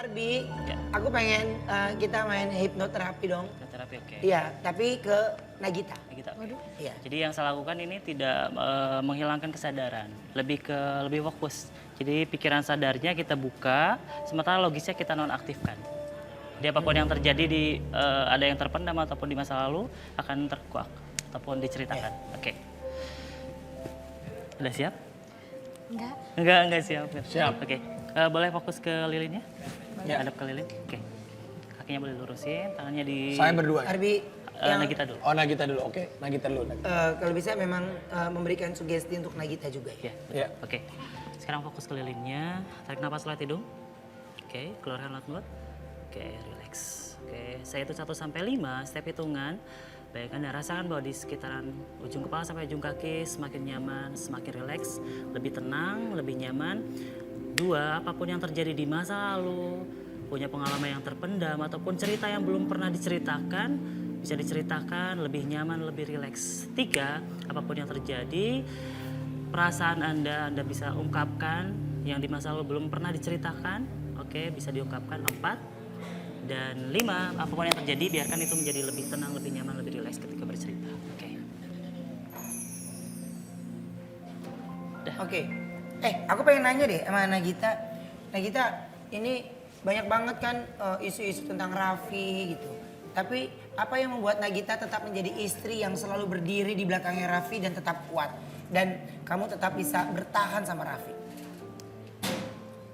Arbi, Ya. aku pengen kita main hipnoterapi dong. Terapi oke. Iya, tapi ke Nagita. Kita. Iya. Jadi yang saya lakukan ini tidak menghilangkan kesadaran, lebih fokus. Jadi pikiran sadarnya kita buka, sementara logisnya kita nonaktifkan. Jadi apapun yang terjadi ada yang terpendam ataupun di masa lalu akan terkuak ataupun diceritakan. Oke. Udah siap? Enggak siap. Siap. Oke. Boleh fokus ke lilinnya? Ya. Hadap ke lilin. Oke. Kakinya boleh lurusin, tangannya di Saya berdua. Arbi, yang Nagita dulu. Oh Nagita dulu, oke. Nagita dulu. kalau bisa memang memberikan sugesti untuk Nagita juga ya. Ya. Ya. Oke. Sekarang fokus ke lilinnya. Tarik napas lewat hidung. Oke, keluarkan lewat mulut. Oke, relax. Oke, saya itu 1 sampai 5, step hitungan. Baik, Anda rasakan bahwa di sekitaran ujung kepala sampai ujung kaki semakin nyaman, semakin rileks, lebih tenang, lebih nyaman. 2, apapun yang terjadi di masa lalu, punya pengalaman yang terpendam ataupun cerita yang belum pernah diceritakan, bisa diceritakan, lebih nyaman, lebih rileks. 3, apapun yang terjadi, perasaan Anda bisa ungkapkan yang di masa lalu belum pernah diceritakan, oke, bisa diungkapkan. 4, dan 5, apapun yang terjadi biarkan itu menjadi lebih tenang, lebih nyaman, lebih rileks ketika bercerita. Oke. Oke. Aku pengen nanya deh sama Nagita. Nagita, ini banyak banget kan isu-isu tentang Raffi gitu. Tapi apa yang membuat Nagita tetap menjadi istri yang selalu berdiri di belakangnya Raffi dan tetap kuat? Dan kamu tetap bisa bertahan sama Raffi?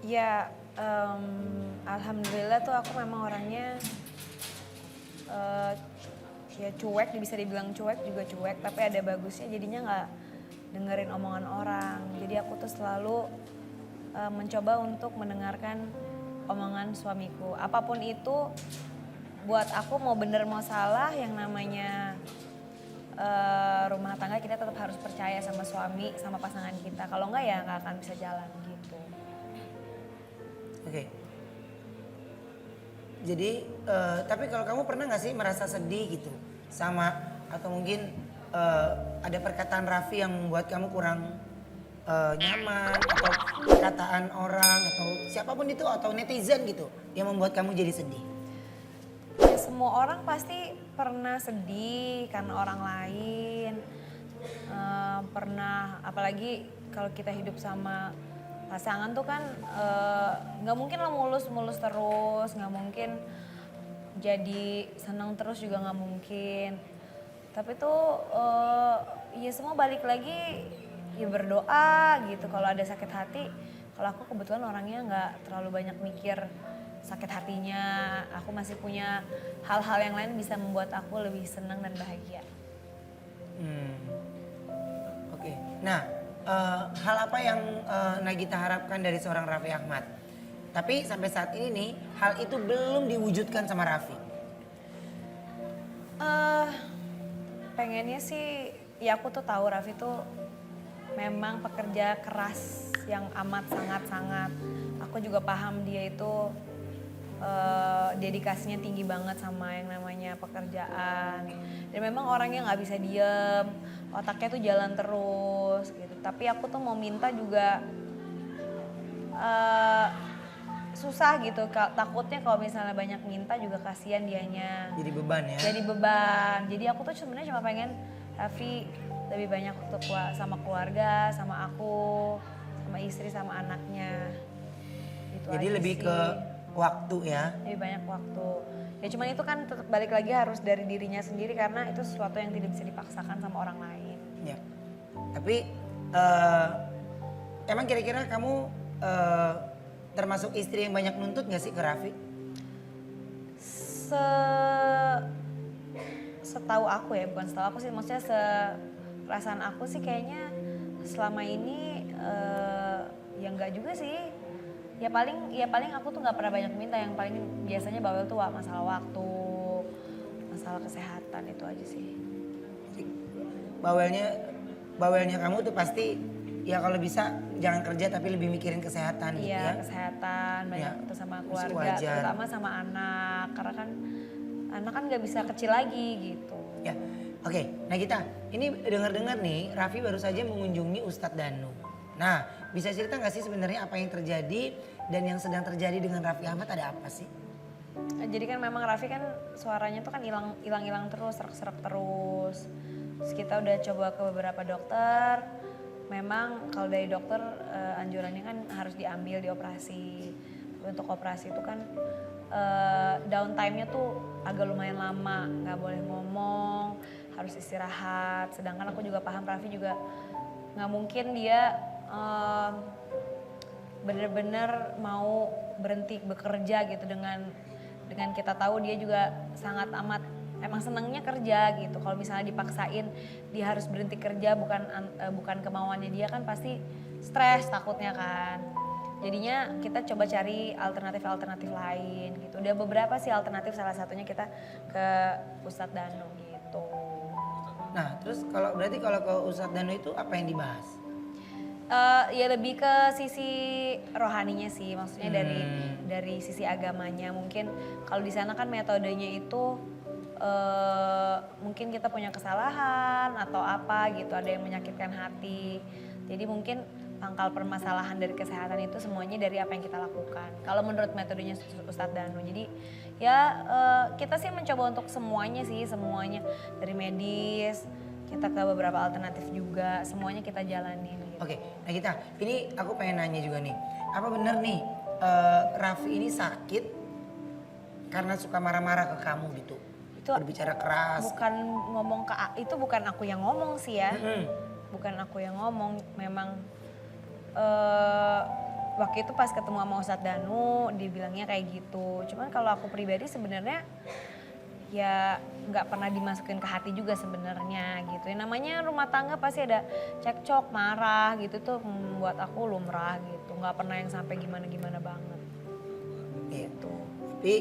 Ya, alhamdulillah tuh aku memang orangnya ya cuek, bisa dibilang cuek juga cuek, tapi ada bagusnya jadinya nggak dengerin omongan orang. Jadi aku tuh selalu mencoba untuk mendengarkan omongan suamiku. Apapun itu buat aku mau bener mau salah, yang namanya rumah tangga kita tetap harus percaya sama suami, sama pasangan kita. Kalau enggak ya nggak akan bisa jalan gitu. Oke. Jadi, tapi kalau kamu pernah nggak sih merasa sedih gitu sama atau mungkin ada perkataan Raffi yang membuat kamu kurang nyaman atau perkataan orang atau siapapun itu atau netizen gitu yang membuat kamu jadi sedih? Ya, semua orang pasti pernah sedih karena orang lain. Pernah, apalagi kalau kita hidup sama pasangan tuh kan nggak mungkin lo mulus-mulus terus, nggak mungkin jadi senang terus juga nggak mungkin. Tapi tuh ya semua balik lagi ya berdoa gitu. Kalau ada sakit hati, kalau aku kebetulan orangnya nggak terlalu banyak mikir sakit hatinya. Aku masih punya hal-hal yang lain bisa membuat aku lebih senang dan bahagia. Oke. Nah, hal apa yang Nagita harapkan dari seorang Raffi Ahmad? Tapi sampai saat ini nih, hal itu belum diwujudkan sama Raffi. Pengennya sih, ya aku tuh tahu Raffi tuh memang pekerja keras yang amat sangat-sangat. Aku juga paham dia itu dedikasinya tinggi banget sama yang namanya pekerjaan. Dan memang orangnya nggak bisa diem, otaknya tuh jalan terus gitu. Tapi aku tuh mau minta juga susah gitu. Takutnya kalau misalnya banyak minta juga kasihan dianya. Jadi beban ya? Jadi beban. Jadi aku tuh sebenarnya cuma pengen Raffi lebih banyak waktu sama keluarga, sama aku, sama istri, sama anaknya. Gitu Jadi aja lebih sih. ke waktu ya? Lebih banyak waktu. Ya cuman itu kan tetap balik lagi harus dari dirinya sendiri karena itu sesuatu yang tidak bisa dipaksakan sama orang lain. Ya. Tapi emang kira-kira kamu termasuk istri yang banyak nuntut gak sih ke Raffi? Setahu aku ya, bukan setahu aku sih, maksudnya perasaan aku sih kayaknya selama ini ya enggak juga sih. Ya paling aku tuh nggak pernah banyak minta, yang paling biasanya bawel tuh masalah waktu, masalah kesehatan, itu aja sih. Bawelnya kamu tuh pasti ya kalau bisa jangan kerja tapi lebih mikirin kesehatan gitu ya. Iya, kesehatan, banyak Ya, waktu sama masih keluarga, wajar. terutama sama anak, karena kan anak kan nggak bisa kecil lagi gitu. Ya, oke. Nah kita, ini dengar-dengar nih Raffi baru saja mengunjungi Ustadz Danu. Nah, bisa cerita nggak sih sebenarnya apa yang terjadi dan yang sedang terjadi dengan Raffi Ahmad ada apa sih? Jadi kan memang Raffi kan suaranya tuh kan hilang terus, serak-serak terus. Terus kita udah coba ke beberapa dokter. Memang kalau dari dokter anjurannya kan harus diambil dioperasi. Untuk operasi itu kan downtime-nya tuh agak lumayan lama, nggak boleh ngomong, harus istirahat. Sedangkan aku juga paham Raffi juga nggak mungkin dia bener-bener mau berhenti bekerja gitu dengan kita tahu dia juga sangat amat emang senangnya kerja gitu. Kalau misalnya dipaksain dia harus berhenti kerja bukan kemauannya dia kan pasti stres takutnya kan. Jadinya kita coba cari alternatif lain gitu. Udah beberapa sih alternatif, salah satunya kita ke Ustadz Danu gitu. Nah terus berarti kalau ke Ustadz Danu itu apa yang dibahas? Ya lebih ke sisi rohaninya sih, maksudnya dari sisi agamanya. Mungkin kalau di sana kan metodenya itu mungkin kita punya kesalahan atau apa gitu, ada yang menyakitkan hati. Jadi mungkin pangkal permasalahan dari kesehatan itu semuanya dari apa yang kita lakukan. Kalau menurut metodenya Ustadz Danu. Jadi ya kita sih mencoba untuk semuanya dari medis, kita ke beberapa alternatif juga, semuanya kita jalanin. Gitu. Oke, nah kita, ini aku pengen nanya juga nih, apa bener nih Raffi ini sakit karena suka marah-marah ke kamu gitu? Itu berbicara keras. Bukan ngomong itu bukan aku yang ngomong sih ya, bukan aku yang ngomong, memang waktu itu pas ketemu sama Ustadz Danu, dibilangnya kayak gitu. Cuman kalau aku pribadi sebenarnya ya nggak pernah dimasukin ke hati juga sebenarnya gitu. Ya, namanya rumah tangga pasti ada cekcok, marah gitu tuh membuat aku lumrah gitu. Nggak pernah yang sampai gimana-gimana banget. Gitu. Tapi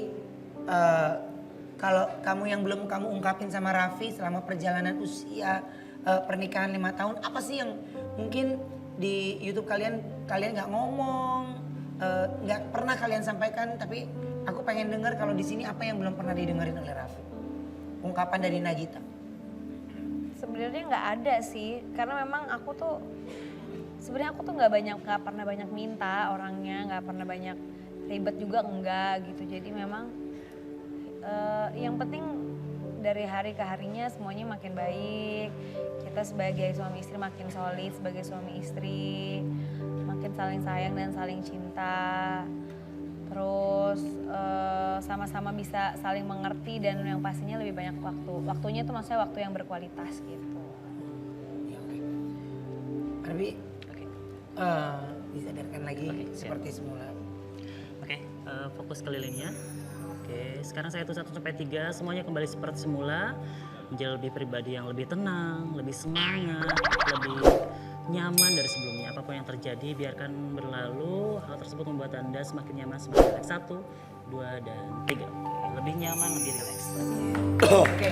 kalau kamu yang belum kamu ungkapin sama Raffi selama perjalanan usia pernikahan 5 tahun, apa sih yang mungkin di YouTube kalian nggak ngomong, nggak pernah kalian sampaikan, tapi aku pengen dengar kalau di sini apa yang belum pernah didengarin oleh Raffi. Ungkapan dari Nagita. Sebenarnya nggak ada sih, karena memang aku tuh sebenarnya aku tuh nggak pernah banyak minta orangnya, nggak pernah banyak ribet juga enggak gitu. Jadi memang yang penting dari hari ke harinya semuanya makin baik. Kita sebagai suami istri makin solid, sebagai suami istri makin saling sayang dan saling cinta. Terus sama-sama bisa saling mengerti dan yang pastinya lebih banyak waktunya itu maksudnya waktu yang berkualitas gitu. Ya, oke. Arbi, disadarkan lagi seperti semula. Oke, fokus ke lilinnya. Oke, sekarang saya hitung 1 sampai 3, semuanya kembali seperti semula. Menjadi lebih pribadi yang lebih tenang, lebih semangat, lebih nyaman dari sebelumnya. Apapun yang terjadi biarkan berlalu. Hal tersebut membuat Anda semakin nyaman, semakin rileks. 1, 2, dan 3. Oke, lebih nyaman, lebih rileks. Oke.